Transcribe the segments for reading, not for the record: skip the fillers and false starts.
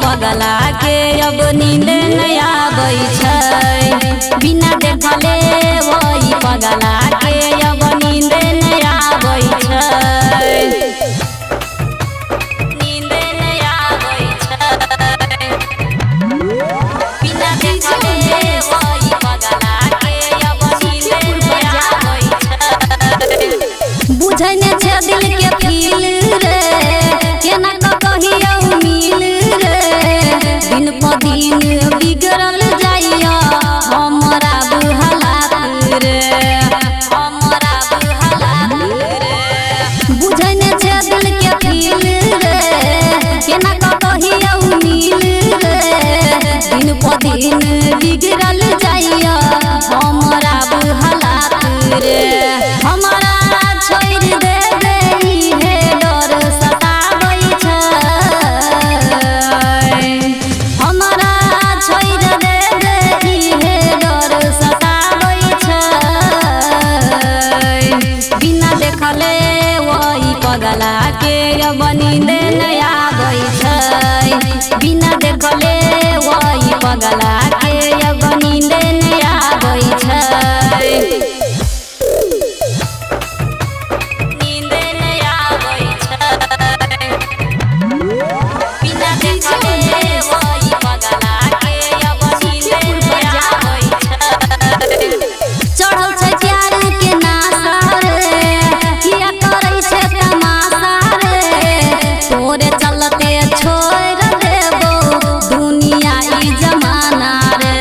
पगला के अब नींद नहीं आबै छै। बिना देखले वही पगला के अब नींद नहीं आबै छै। नींद नहीं आबै छै। बिना देखले वही पगला के अब नींद नहीं आबै छै। बुझै ने छै दिल के फील रे केना कहियो मिल दिन प दिन बिगड़ल जाइया हमरा बुहलात रे हमरा बुहलात रे। बुझै ने छै दिल के फील रे केना कहियो मिल रे दिन प दिन बिगड़ल जाइया हमरा बुहलात रे। हमरा छोड़ दे हे डर सताबै छै। हमरा छोड़ दे हे डर सताबै छै। बिना देखले वही पगला के अब नींद नहीं आबै छै। बिना देखले वही पगला के अब नींद नहीं आबै छै। तोरे चलते छोड़ देबो दुनिया ई जमाना रे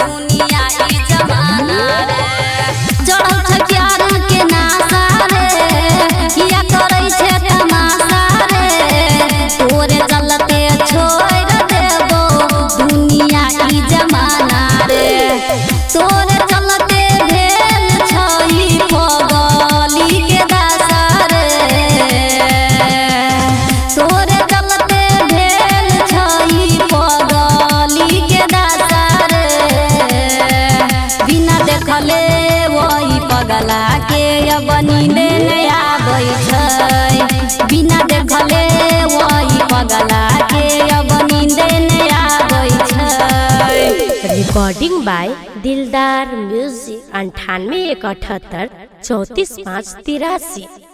दुनिया ई जमाना रे। चढ़ल छै प्यार के नासा रे किया करै छै तमाशा रे। तोरे चलते छोड़ देबो दुनिया ई जमाना रे। तोरे चलते भेल छही पगली के दासा रे। तोरे चलते भेल छही पगली के दासा रे। बिना देखले वही पगला के अब नींद नहीं आबै छै। बिना देखले वही पगला के अब नींद नहीं आबै छै। रिकॉर्डिंग बाय दिलदार म्यूजिक 98 178 34 5 83।